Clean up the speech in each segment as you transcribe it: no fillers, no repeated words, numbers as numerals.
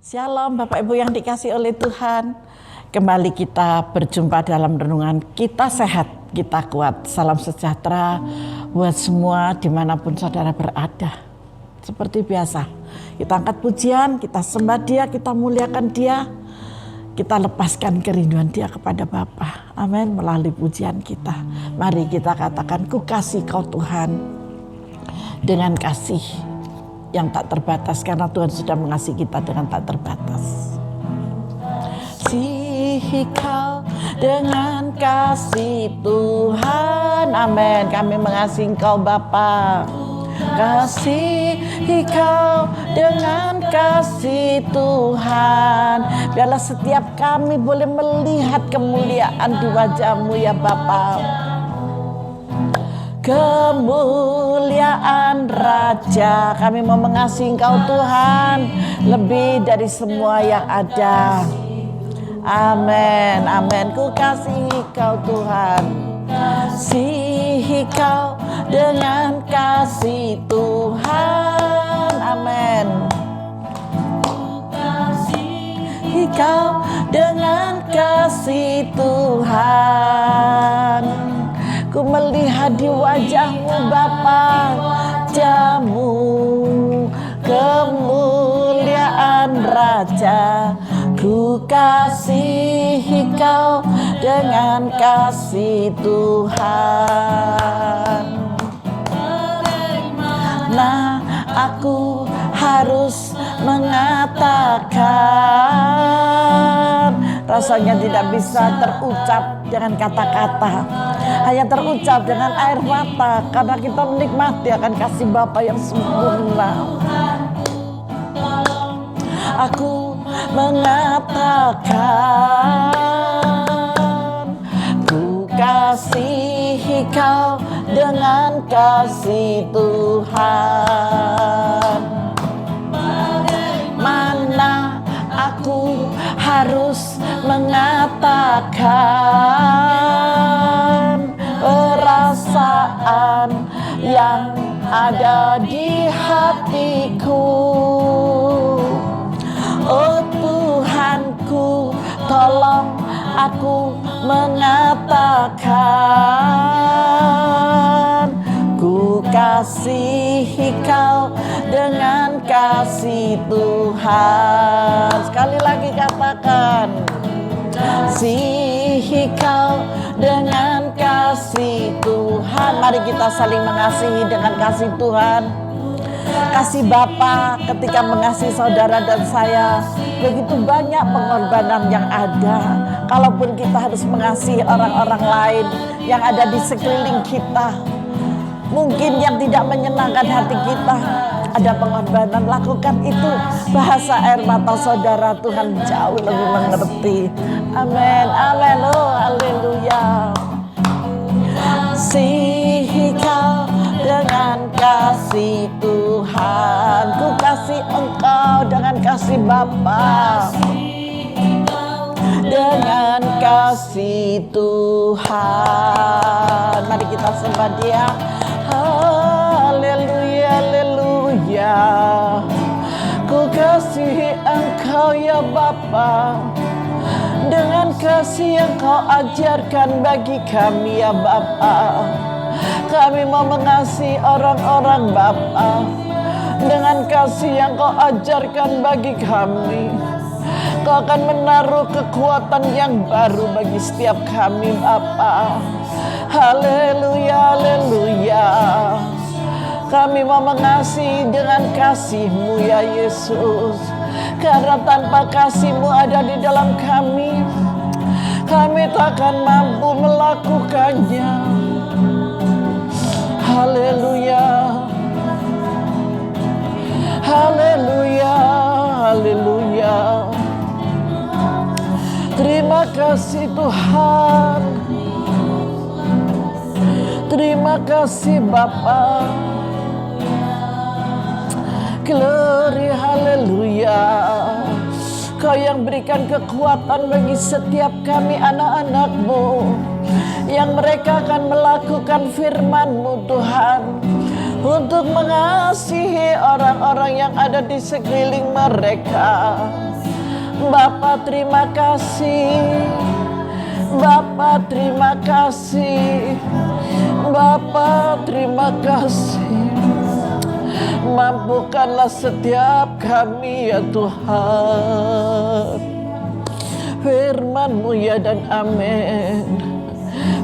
Shalom Bapak Ibu yang dikasih oleh Tuhan. Kembali kita berjumpa dalam renungan Kita Sehat, Kita Kuat. Salam sejahtera buat semua dimanapun saudara berada. Seperti biasa, kita angkat pujian, kita sembah Dia, kita muliakan Dia. Kita lepaskan kerinduan Dia kepada Bapa. Amin, melalui pujian kita. Mari kita katakan, ku kasih kau Tuhan dengan kasih yang tak terbatas, karena Tuhan sudah mengasihi kita dengan tak terbatas. Kasihi kau dengan kasih Tuhan, amin. Kami mengasihi Engkau Bapa. Kasihi kau dengan kasih Tuhan, biarlah setiap kami boleh melihat kemuliaan di wajah-Mu ya Bapa. Kemuliaan Raja, kami mau mengasihi Engkau Tuhan lebih dari semua yang ada. Amin, amin. Ku kasihi Kau Tuhan, kasihi Kau dengan kasih Tuhan, amin. Ku kasihi Kau dengan kasih Tuhan. Ku melihat di wajah-Mu Bapa, wajah-Mu, kemuliaan Raja. Ku kasihi Kau dengan kasih Tuhan. Nah, aku harus mengatakan, rasanya tidak bisa terucap dengan kata-kata, hanya terucap dengan air mata, karena kita menikmati akan kasih Bapa yang sempurna. Aku mengatakan, ku kasihi Kau dengan kasih Tuhan. Mana aku harus mengatakan perasaan yang ada di hatiku. Oh Tuhanku, tolong aku mengatakan, ku kasihi Kau dengan kasih Tuhan. Sekali lagi katakan, kasihi Kau dengan kasih Tuhan. Mari kita saling mengasihi dengan kasih Tuhan. Kasih Bapa ketika mengasihi saudara dan saya, begitu banyak pengorbanan yang ada. Kalaupun kita harus mengasihi orang-orang lain yang ada di sekeliling kita, mungkin yang tidak menyenangkan hati kita, ada pengorbanan, lakukan itu. Bahasa air mata saudara Tuhan jauh lebih mengerti. Amin, amin, oh haleluya. Kasihi Kau dengan kasih Tuhan. Ku kasih Engkau dengan kasih Bapa, dengan kasih Tuhan. Mari kita sembah Dia. Haleluya, haleluya. Ku kasih Engkau ya Bapa, dengan kasih yang Kau ajarkan bagi kami ya Bapa. Kami mau mengasihi orang-orang Bapa, dengan kasih yang Kau ajarkan bagi kami. Kau akan menaruh kekuatan yang baru bagi setiap kami Bapa. Haleluya, haleluya. Kami mau mengasihi dengan kasih-Mu ya Yesus, karena tanpa kasih-Mu ada di dalam kami, kami takkan mampu melakukannya. Haleluya, haleluya, haleluya. Terima kasih Tuhan, terima kasih Bapa. Glory, haleluya. Kau yang berikan kekuatan bagi setiap kami anak-anak-Mu, yang mereka akan melakukan firman-Mu Tuhan, untuk mengasihi orang-orang yang ada di sekeliling mereka. Bapa terima kasih, Bapa terima kasih, Bapa terima kasih. Mampukanlah setiap kami ya Tuhan. Firman-Mu ya dan amin.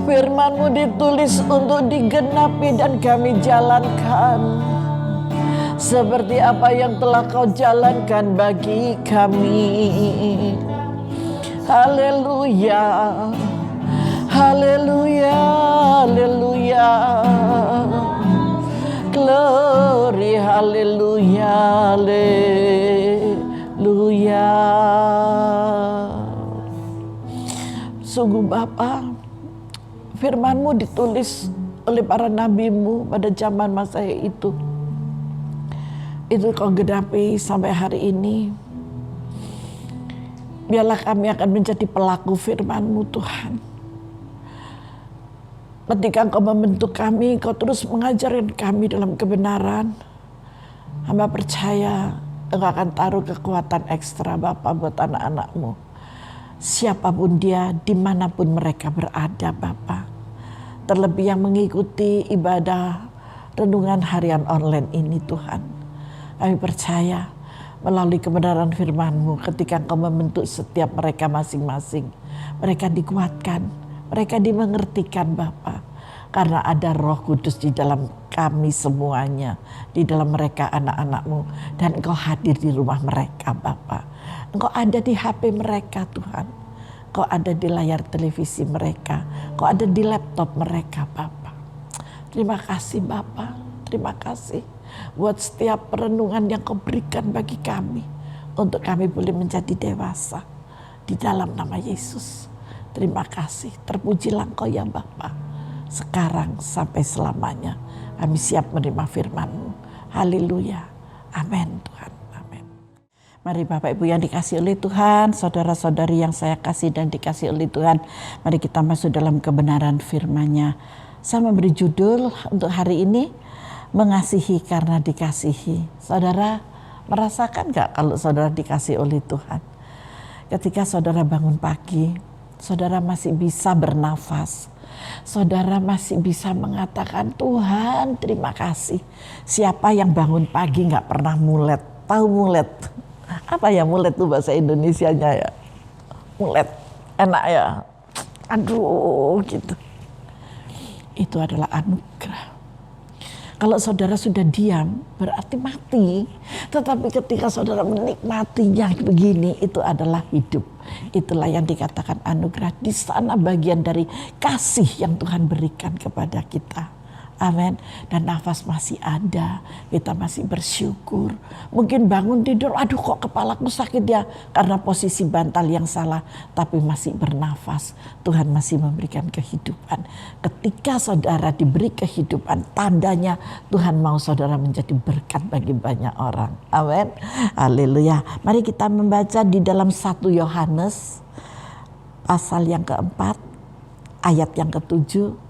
Firman-Mu ditulis untuk digenapi dan kami jalankan. Seperti apa yang telah Kau jalankan bagi kami. Haleluya, haleluya, haleluya. Glory, haleluya, haleluya. Sungguh Bapa, firman-Mu ditulis oleh para nabi-Mu pada zaman masa itu. Itu Kau genapi sampai hari ini. Biarlah kami akan menjadi pelaku firman-Mu Tuhan. Ketika Engkau membentuk kami, Engkau terus mengajarin kami dalam kebenaran. Hamba percaya Engkau akan taruh kekuatan ekstra Bapa buat anak-anak-Mu. Siapapun dia, dimanapun mereka berada Bapa. Terlebih yang mengikuti ibadah renungan harian online ini Tuhan. Kami percaya melalui kebenaran firman-Mu ketika Engkau membentuk setiap mereka masing-masing. Mereka dikuatkan, mereka dimengertikan Bapa. Karena ada Roh Kudus di dalam kami semuanya. Di dalam mereka anak-anak-Mu. Dan Engkau hadir di rumah mereka Bapa. Engkau ada di HP mereka Tuhan. Engkau ada di layar televisi mereka. Engkau ada di laptop mereka Bapa. Terima kasih Bapa. Terima kasih buat setiap perenungan yang Kau berikan bagi kami. Untuk kami boleh menjadi dewasa. Di dalam nama Yesus. Terima kasih. Terpujilah Engkau ya Bapa. Sekarang sampai selamanya. Kami siap menerima firman-Mu. Haleluya. Amin Tuhan. Amin. Mari Bapak Ibu yang dikasih oleh Tuhan. Saudara-saudari yang saya kasih dan dikasih oleh Tuhan. Mari kita masuk dalam kebenaran firman-Nya. Saya memberi judul untuk hari ini. Mengasihi karena dikasihi. Saudara merasakan gak kalau saudara dikasih oleh Tuhan? Ketika saudara bangun pagi, saudara masih bisa bernafas. Saudara masih bisa mengatakan Tuhan terima kasih. Siapa yang bangun pagi gak pernah mulet? Tahu mulet? Apa ya mulet tuh bahasa Indonesianya ya? Mulet, enak ya? Aduh gitu. Itu adalah anugerah. Kalau saudara sudah diam berarti mati. Tetapi ketika saudara menikmatinya begini, itu adalah hidup. Itulah yang dikatakan anugerah. Di sana bagian dari kasih yang Tuhan berikan kepada kita. Amin. Dan nafas masih ada. Kita masih bersyukur. Mungkin bangun tidur, aduh kok kepalaku sakit ya. Karena posisi bantal yang salah. Tapi masih bernafas. Tuhan masih memberikan kehidupan. Ketika saudara diberi kehidupan, tandanya Tuhan mau saudara menjadi berkat bagi banyak orang. Amin. Haleluya. Mari kita membaca di dalam 1 Yohanes pasal yang keempat, ayat yang ke-7.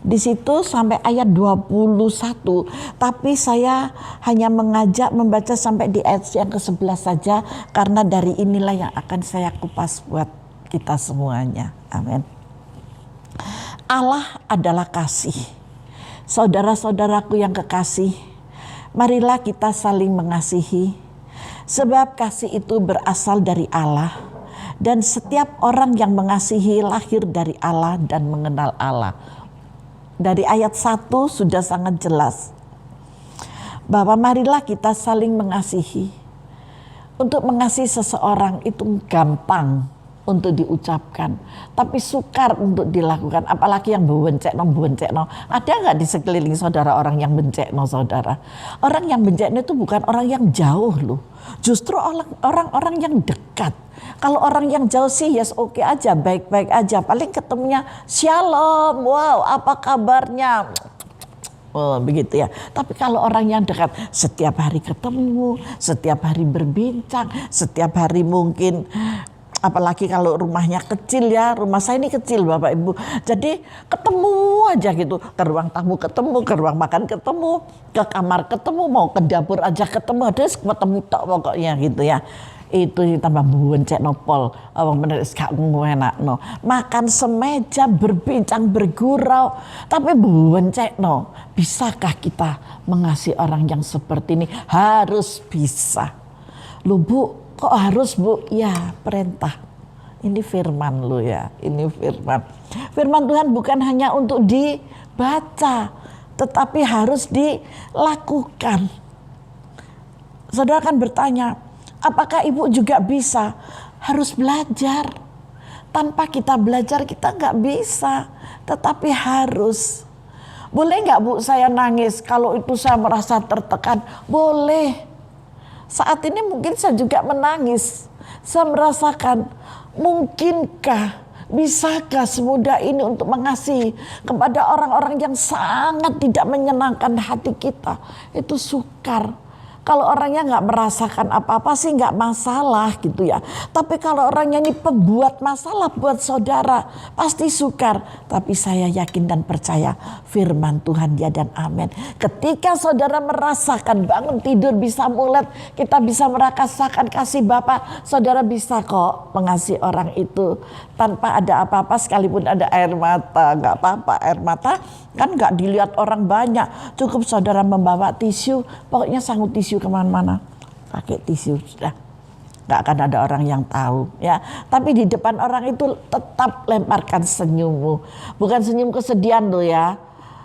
Di situ sampai ayat 21, tapi saya hanya mengajak membaca sampai di ayat yang ke-11 saja, karena dari inilah yang akan saya kupas buat kita semuanya. Amin. Allah adalah kasih. Saudara-saudaraku yang kekasih, marilah kita saling mengasihi, sebab kasih itu berasal dari Allah, dan setiap orang yang mengasihi lahir dari Allah dan mengenal Allah. Dari ayat 1 sudah sangat jelas bahwa marilah kita saling mengasihi. Untuk mengasihi seseorang itu gampang untuk diucapkan, tapi sukar untuk dilakukan. Apalagi yang bencekno. Ada nggak di sekeliling saudara orang yang bencekno saudara? Orang yang bencekno itu bukan orang yang jauh loh, justru orang-orang yang dekat. Kalau orang yang jauh sih yes oke aja, baik-baik aja. Paling ketemunya shalom, wow apa kabarnya? Oh begitu ya. Tapi kalau orang yang dekat, setiap hari ketemu, setiap hari berbincang, setiap hari mungkin, apalagi kalau rumahnya kecil ya, rumah saya ini kecil Bapak Ibu. Jadi ketemu aja gitu, ke ruang tamu ketemu, ke ruang makan ketemu, ke kamar ketemu, mau ke dapur aja ketemu, ada ketemu tok pokoknya gitu ya. itu tambah buencek nopol wong menulis gak ngenakno. Makan semeja berbincang bergurau tapi buencekno. Bisakah kita mengasihi orang yang seperti ini? Harus bisa. Lu Bu, kok harus Bu? Ya perintah. Ini firman lu ya, ini firman. Firman Tuhan bukan hanya untuk dibaca, tetapi harus dilakukan. Saudara kan bertanya, apakah ibu juga bisa? Harus belajar. Tanpa kita belajar kita nggak bisa, tetapi harus. Boleh nggak Bu saya nangis kalau itu saya merasa tertekan? Boleh. Saat ini mungkin saya juga menangis. Saya merasakan, mungkinkah, bisakah semudah ini untuk mengasihi kepada orang-orang yang sangat tidak menyenangkan hati kita? Itu sukar. Kalau orangnya nggak merasakan apa-apa sih nggak masalah gitu ya. Tapi kalau orangnya ini pembuat masalah buat saudara, pasti sukar. Tapi saya yakin dan percaya firman Tuhan ya dan amin. Ketika saudara merasakan bangun tidur bisa mulet, kita bisa merasakan kasih Bapa, saudara bisa kok mengasihi orang itu tanpa ada apa-apa, sekalipun ada air mata, nggak apa-apa. Air mata kan nggak dilihat orang banyak, cukup saudara membawa tisu, pokoknya sanggup tisu kemana-mana, pakai tisu sudah, nggak akan ada orang yang tahu ya. Tapi di depan orang itu tetap lemparkan senyummu, bukan senyum kesedihan loh ya,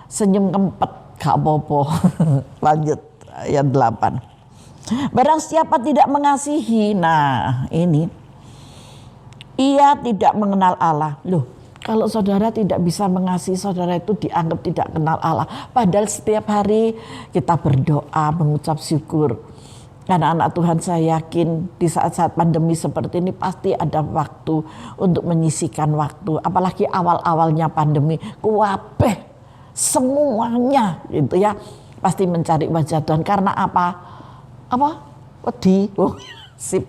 senyum kempet, gak apa-apa. Lanjut ayat 8. Barang siapa tidak mengasihi, nah ini, ia tidak mengenal Allah. Loh, kalau saudara tidak bisa mengasihi, saudara itu dianggap tidak kenal Allah. Padahal setiap hari kita berdoa, mengucap syukur. Karena anak Tuhan, saya yakin di saat-saat pandemi seperti ini pasti ada waktu untuk menyisihkan waktu. Apalagi awal-awalnya pandemi, kuwabeh semuanya gitu ya. Pasti mencari wajah Tuhan. Karena apa? Wedi. Oh, sip.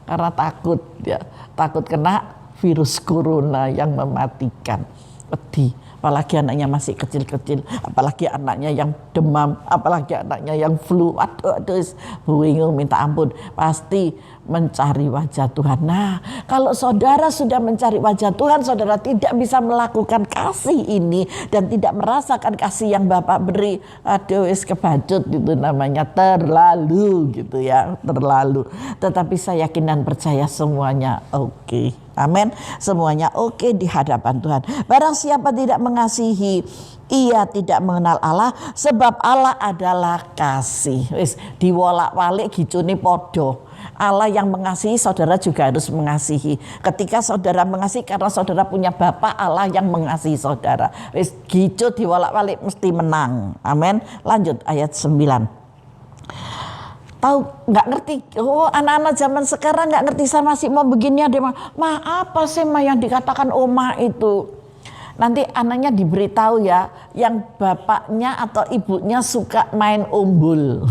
Karena takut ya. Takut kena virus corona yang mematikan. Wedi. Apalagi anaknya masih kecil-kecil, apalagi anaknya yang demam, apalagi anaknya yang flu. Aduh, bingung minta ampun. Pasti mencari wajah Tuhan. Nah, kalau saudara sudah mencari wajah Tuhan, saudara tidak bisa melakukan kasih ini dan tidak merasakan kasih yang Bapak beri. Aduh, kebacut itu namanya, terlalu gitu ya, terlalu. Tetapi saya yakin dan percaya semuanya oke. Amin. Semuanya oke di hadapan Tuhan. Barang siapa tidak mengasihi, ia tidak mengenal Allah, sebab Allah adalah kasih. Wis diwolak-walik gicune podo. Allah yang mengasihi, saudara juga harus mengasihi. Ketika saudara mengasihi karena saudara punya Bapa Allah yang mengasihi saudara. Wis gicu diwolak-walik mesti menang. Amin. Lanjut ayat 9. Tahu nggak ngerti, oh anak-anak zaman sekarang nggak ngerti, saya masih mau begini ada apa sih yang dikatakan oma itu. Nanti anaknya diberitahu ya, yang bapaknya atau ibunya suka main umbul.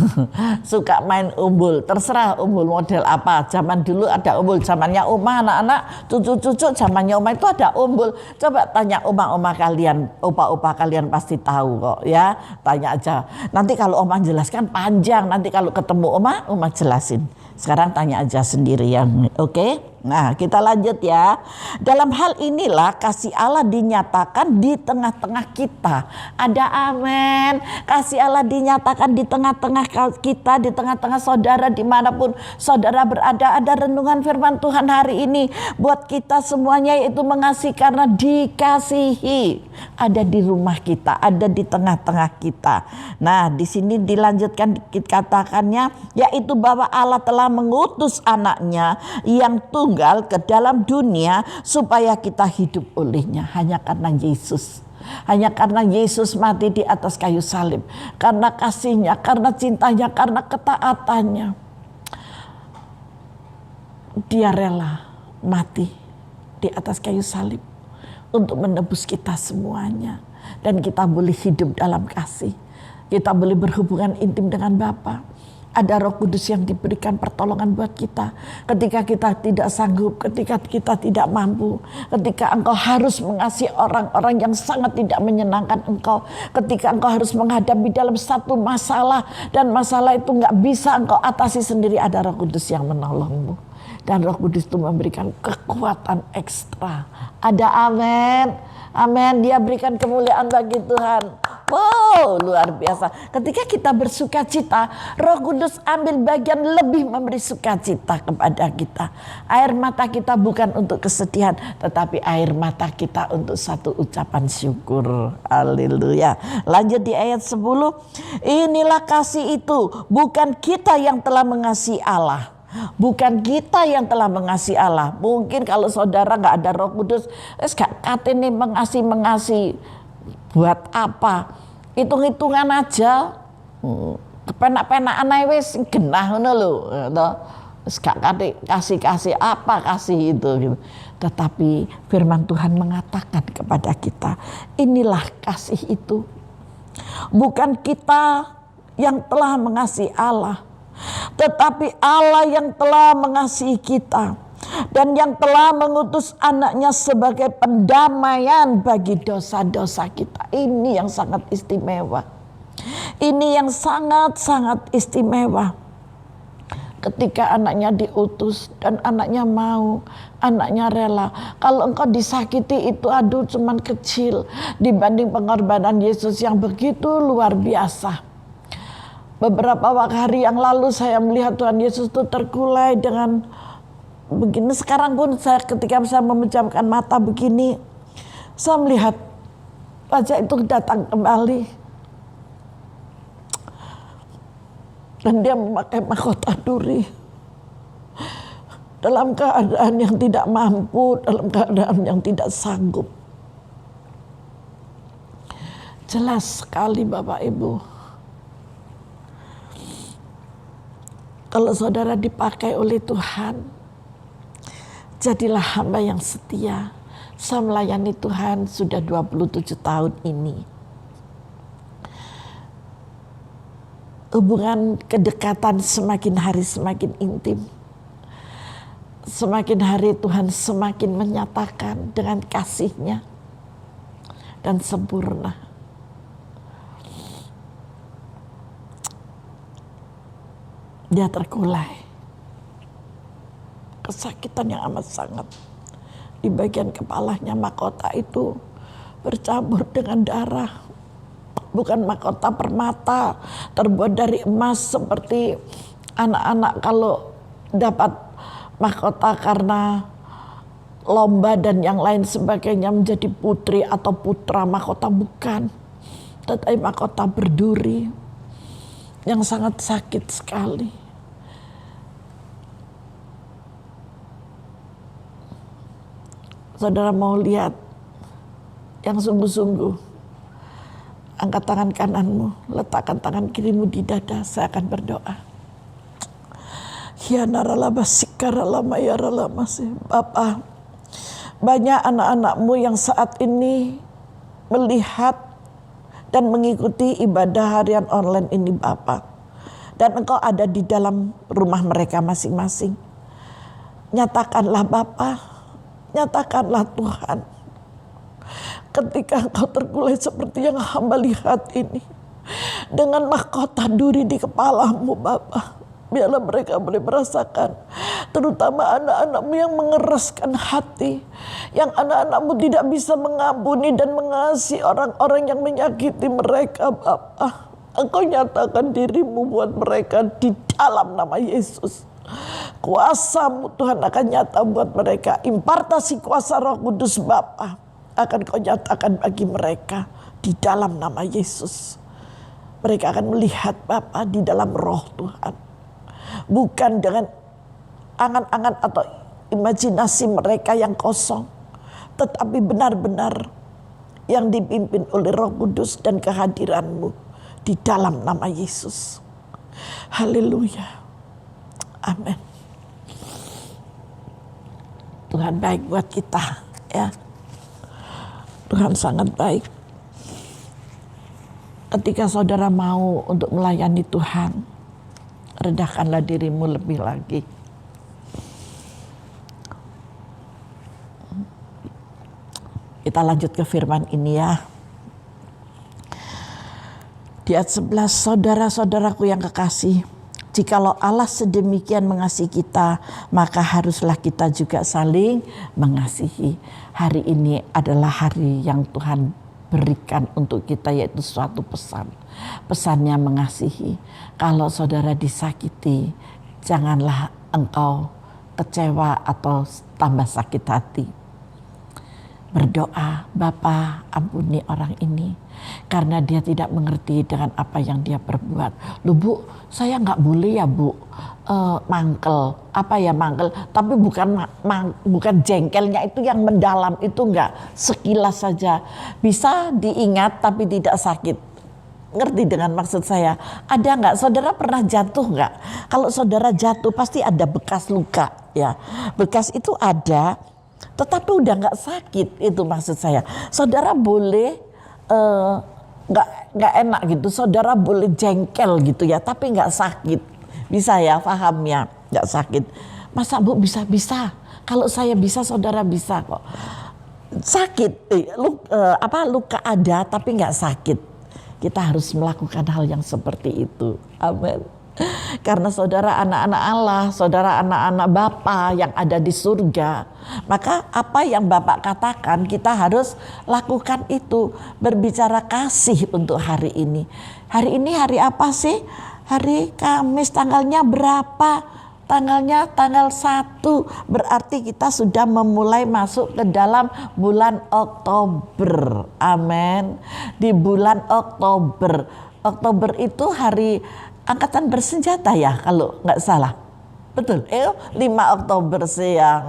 Suka main umbul, terserah umbul model apa. Zaman dulu ada umbul, zamannya oma, anak-anak, cucu-cucu zamannya oma itu ada umbul. Coba tanya oma-oma kalian, opa-opa kalian pasti tahu kok ya. Tanya aja. Nanti kalau oma jelaskan panjang, nanti kalau ketemu oma jelasin. Sekarang tanya aja sendiri ya, oke? Nah, kita lanjut ya. Dalam hal inilah kasih Allah dinyatakan di tengah-tengah kita. Ada amin. Kasih Allah dinyatakan di tengah-tengah kita, di tengah-tengah saudara dimanapun saudara berada. Ada renungan firman Tuhan hari ini buat kita semuanya, yaitu mengasihi karena dikasihi. Ada di rumah kita, ada di tengah-tengah kita. Nah, di sini dilanjutkan katakannya, yaitu bahwa Allah telah mengutus anaknya yang tunggal ke dalam dunia supaya kita hidup olehnya. Hanya karena Yesus, hanya karena Yesus mati di atas kayu salib, karena kasihnya, karena cintanya, karena ketaatannya, dia rela mati di atas kayu salib untuk menebus kita semuanya. Dan kita boleh hidup dalam kasih, kita boleh berhubungan intim dengan Bapa. Ada Roh Kudus yang diberikan pertolongan buat kita ketika kita tidak sanggup, ketika kita tidak mampu, ketika engkau harus mengasihi orang-orang yang sangat tidak menyenangkan engkau, ketika engkau harus menghadapi dalam satu masalah dan masalah itu nggak bisa engkau atasi sendiri, ada Roh Kudus yang menolongmu. Dan Roh Kudus itu memberikan kekuatan ekstra. Ada amin. Amin. Dia berikan kemuliaan bagi Tuhan. Wow, luar biasa. Ketika kita bersuka cita, Roh Kudus ambil bagian lebih memberi sukacita kepada kita. Air mata kita bukan untuk kesedihan, tetapi air mata kita untuk satu ucapan syukur. Haleluya. Lanjut di ayat 10. Inilah kasih itu, bukan kita yang telah mengasihi Allah. Bukan kita yang telah mengasihi Allah. Mungkin kalau saudara gak ada Roh Kudus, gak katanya mengasihi. Buat apa? Hitung-hitungan aja. Kepenak-penakan ae wis genah ngono lho. Gak kasih apa kasih itu gitu. Tetapi firman Tuhan mengatakan kepada kita, inilah kasih itu. Bukan kita yang telah mengasihi Allah, tetapi Allah yang telah mengasihi kita dan yang telah mengutus anaknya sebagai pendamaian bagi dosa-dosa kita. Ini yang sangat istimewa. Ini yang sangat-sangat istimewa. Ketika anaknya diutus dan anaknya mau, anaknya rela. Kalau engkau disakiti itu aduh cuman kecil dibanding pengorbanan Yesus yang begitu luar biasa. Beberapa hari yang lalu saya melihat Tuhan Yesus itu terkulai dengan begini. Sekarang pun ketika saya memejamkan mata begini, saya melihat wajah itu datang kembali. Dan dia memakai mahkota duri. Dalam keadaan yang tidak mampu, dalam keadaan yang tidak sanggup. Jelas sekali Bapak Ibu. Kalau saudara dipakai oleh Tuhan, jadilah hamba yang setia. Saya melayani Tuhan sudah 27 tahun ini. Hubungan kedekatan semakin hari semakin intim. Semakin hari Tuhan semakin menyatakan dengan kasih-Nya dan sempurna. Dia terkulai. Kesakitan yang amat sangat. Di bagian kepalanya mahkota itu bercampur dengan darah. Bukan mahkota permata terbuat dari emas seperti anak-anak kalau dapat mahkota karena lomba dan yang lain sebagainya menjadi putri atau putra. Mahkota bukan, tetapi mahkota berduri yang sangat sakit sekali. Saudara mau lihat yang sungguh-sungguh, angkat tangan kananmu, letakkan tangan kirimu di dada, saya akan berdoa. Bapa, banyak anak-anakmu yang saat ini melihat dan mengikuti ibadah harian online ini Bapa. Dan Engkau ada di dalam rumah mereka masing-masing. Nyatakanlah Bapa, nyatakanlah Tuhan. Ketika Engkau terkulai seperti yang hamba lihat ini, dengan mahkota duri di kepalamu Bapa, biarlah mereka boleh merasakan, terutama anak-anakmu yang mengeraskan hati, yang anak-anakmu tidak bisa mengampuni dan mengasihi orang-orang yang menyakiti mereka Bapa. Engkau nyatakan dirimu buat mereka di dalam nama Yesus. Kuasa-Mu Tuhan akan nyata buat mereka. Impartasi kuasa Roh Kudus Bapa akan Kau nyatakan bagi mereka di dalam nama Yesus. Mereka akan melihat Bapa di dalam roh Tuhan. Bukan dengan angan-angan atau imajinasi mereka yang kosong. Tetapi benar-benar yang dipimpin oleh Roh Kudus dan kehadiran-Mu di dalam nama Yesus. Haleluya. Amin. Tuhan baik buat kita ya. Tuhan sangat baik. Ketika saudara mau untuk melayani Tuhan, rendahkanlah dirimu lebih lagi. Kita lanjut ke firman ini ya. Di ayat 11, saudara-saudaraku yang kekasih, Jikalau Allah sedemikian mengasihi kita, maka haruslah kita juga saling mengasihi. Hari ini adalah hari yang Tuhan berikan untuk kita, yaitu suatu pesan. Pesannya mengasihi. Kalau saudara disakiti, janganlah engkau kecewa atau tambah sakit hati. Berdoa, Bapa ampuni orang ini karena dia tidak mengerti dengan apa yang dia perbuat. Loh Bu, saya nggak boleh ya Bu mangkel. Apa ya mangkel? Tapi bukan jengkelnya itu yang mendalam, itu nggak, sekilas saja. Bisa diingat tapi tidak sakit. Ngerti dengan maksud saya? Ada nggak? Saudara pernah jatuh nggak? Kalau saudara jatuh pasti ada bekas luka ya. Bekas itu ada, tetapi udah nggak sakit, itu maksud saya. Saudara boleh nggak enak gitu, saudara boleh jengkel gitu ya, tapi nggak sakit. Bisa ya, paham ya, nggak sakit. Masa Bu bisa? Kalau saya bisa, saudara bisa kok. Sakit, luka ada tapi nggak sakit. Kita harus melakukan hal yang seperti itu. Amin. Karena saudara anak-anak Allah, saudara anak-anak Bapa yang ada di surga, maka apa yang Bapak katakan kita harus lakukan itu. Berbicara kasih untuk hari ini. Hari ini hari apa sih? Hari Kamis, tanggalnya berapa? Tanggal 1, berarti kita sudah memulai masuk ke dalam bulan Oktober. Amin. Di bulan Oktober. Oktober itu hari Angkatan Bersenjata ya kalau nggak salah. Betul, 5 Oktober sih ya.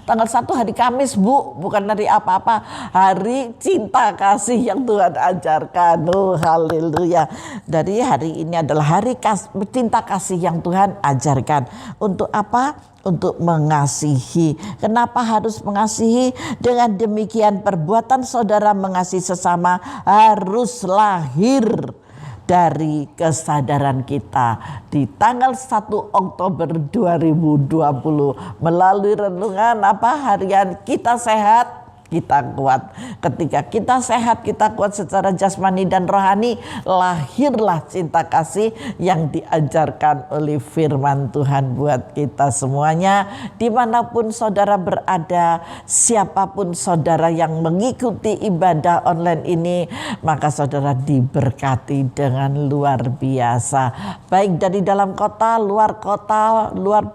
Tanggal 1 hari Kamis Bu, bukan hari apa-apa. Hari cinta kasih yang Tuhan ajarkan. Oh haleluya. Dari hari ini adalah hari cinta kasih yang Tuhan ajarkan. Untuk apa? Untuk mengasihi. Kenapa harus mengasihi? Dengan demikian perbuatan saudara mengasihi sesama harus lahir dari kesadaran kita. Di tanggal 1 Oktober 2020 melalui renungan harian Kita Sehat Kita Kuat. Ketika kita sehat, kita kuat secara jasmani dan rohani, lahirlah cinta kasih yang diajarkan oleh firman Tuhan buat kita semuanya. Dimanapun saudara berada, siapapun saudara yang mengikuti ibadah online ini, maka saudara diberkati dengan luar biasa. Baik dari dalam kota, luar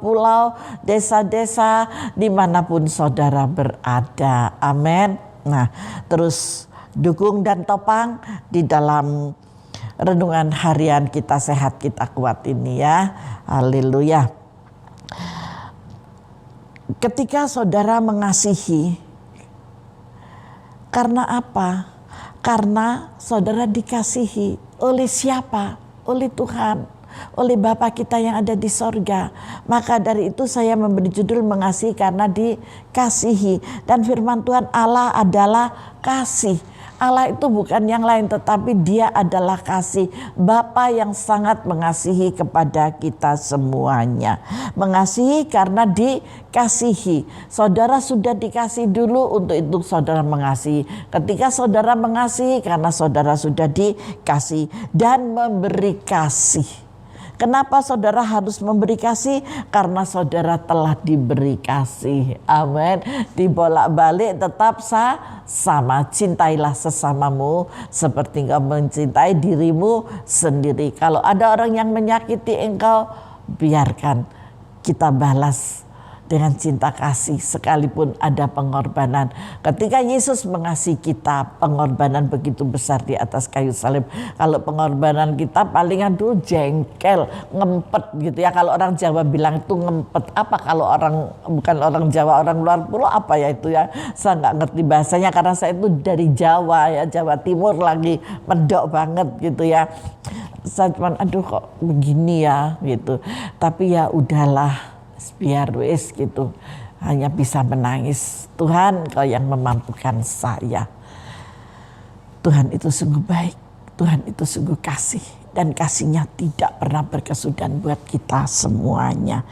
pulau, desa-desa, dimanapun saudara berada. Amin. Nah, terus dukung dan topang di dalam renungan harian Kita Sehat Kita Kuat ini ya. Haleluya. Ketika saudara mengasihi, karena apa? Karena saudara dikasihi oleh siapa? Oleh Tuhan, oleh Bapa kita yang ada di sorga. Maka dari itu saya memberi judul mengasihi karena dikasihi. Dan firman Tuhan, Allah adalah kasih. Allah itu bukan yang lain, tetapi Dia adalah kasih. Bapa yang sangat mengasihi kepada kita semuanya. Mengasihi karena dikasihi. Saudara sudah dikasih dulu, untuk itu saudara mengasihi. Ketika saudara mengasihi, karena saudara sudah dikasih dan memberi kasih. Kenapa saudara harus memberi kasih? Karena saudara telah diberi kasih. Amin. Dibolak-balik tetap sama. Cintailah sesamamu seperti engkau mencintai dirimu sendiri. Kalau ada orang yang menyakiti engkau, biarkan kita balas dengan cinta kasih sekalipun ada pengorbanan. Ketika Yesus mengasihi kita, pengorbanan begitu besar di atas kayu salib. Kalau pengorbanan kita paling jengkel, ngempet gitu ya. Kalau orang Jawa bilang itu ngempet. Apa kalau bukan orang Jawa, orang luar pulau apa ya itu ya. Saya nggak ngerti bahasanya karena saya itu dari Jawa ya, Jawa Timur lagi, medok banget gitu ya. Saya cuman aduh kok begini ya gitu. Tapi ya udahlah, biar wis gitu, hanya bisa menangis. Tuhan, Kau yang memampukan saya. Tuhan itu sungguh baik, Tuhan itu sungguh kasih, dan kasihnya tidak pernah berkesudahan buat kita semuanya.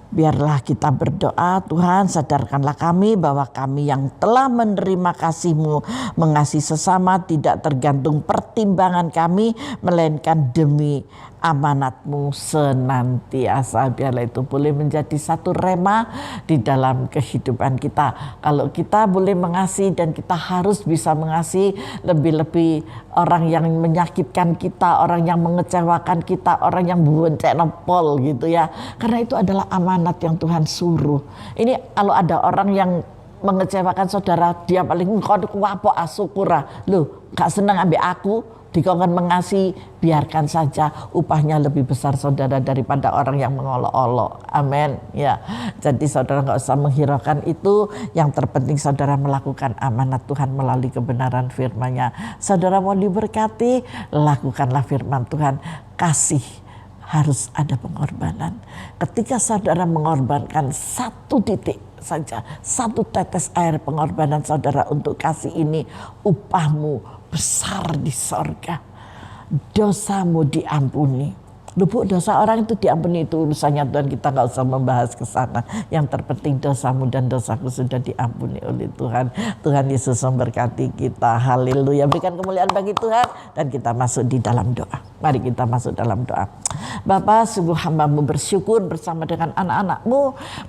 Biarlah kita berdoa, Tuhan sadarkanlah kami bahwa kami yang telah menerima kasih-Mu, mengasihi sesama tidak tergantung pertimbangan kami, melainkan demi amanat-Mu senantiasa. Biarlah itu boleh menjadi satu rema di dalam kehidupan kita. Kalau kita boleh mengasihi dan kita harus bisa mengasihi, lebih-lebih orang yang menyakitkan kita, orang yang mengecewakan kita, orang yang bonceng pol gitu ya. Karena itu adalah amanat yang Tuhan suruh. Ini kalau ada orang yang mengecewakan saudara, dia paling kuwapo asukura. Loh, gak senang ambil aku, dikongkon mengasihi, biarkan saja, upahnya lebih besar saudara daripada orang yang mengolok-olok. Amin. Ya, jadi saudara nggak usah menghiraukan itu. Yang terpenting saudara melakukan amanat Tuhan melalui kebenaran firman-Nya. Saudara mau diberkati, lakukanlah firman Tuhan. Kasih harus ada pengorbanan. Ketika saudara mengorbankan satu titik saja, satu tetes air pengorbanan saudara untuk kasih ini, upahmu besar di sorga. Dosamu diampuni. Lupuk dosa orang itu diampuni, itu urusannya Tuhan, kita gak usah membahas ke sana. Yang terpenting dosamu dan dosaku sudah diampuni oleh Tuhan. Tuhan Yesus memberkati kita. Haleluya. Berikan kemuliaan bagi Tuhan dan kita masuk di dalam doa. Mari kita masuk dalam doa. Bapa, sungguh hamba-Mu bersyukur bersama dengan anak-anak-Mu.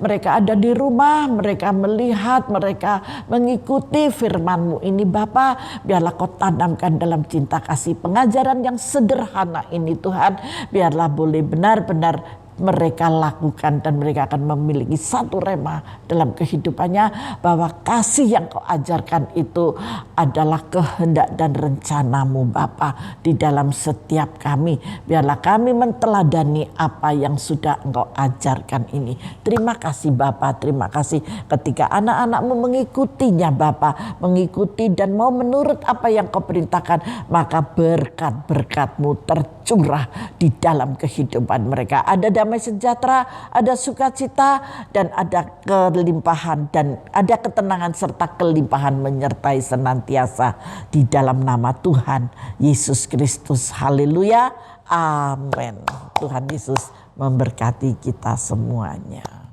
Mereka ada di rumah, mereka melihat, mereka mengikuti firman-Mu ini Bapa. Biarlah Kau tanamkan dalam cinta kasih pengajaran yang sederhana ini Tuhan. Biarlah boleh benar-benar mereka lakukan dan mereka akan memiliki satu rema dalam kehidupannya, bahwa kasih yang Kau ajarkan itu adalah kehendak dan rencana-Mu Bapa di dalam setiap kami. Biarlah kami menteladani apa yang sudah Engkau ajarkan ini. Terima kasih Bapa, terima kasih ketika anak-anak-Mu mengikutinya Bapa, mengikuti dan mau menurut apa yang Kau perintahkan, maka berkat-berkat-Mu tercurah di dalam kehidupan mereka. Ada damai sejahtera, ada sukacita, dan ada kelimpahan, dan ada ketenangan serta kelimpahan menyertai senantiasa di dalam nama Tuhan Yesus Kristus. Haleluya. Amin. Tuhan Yesus memberkati kita semuanya.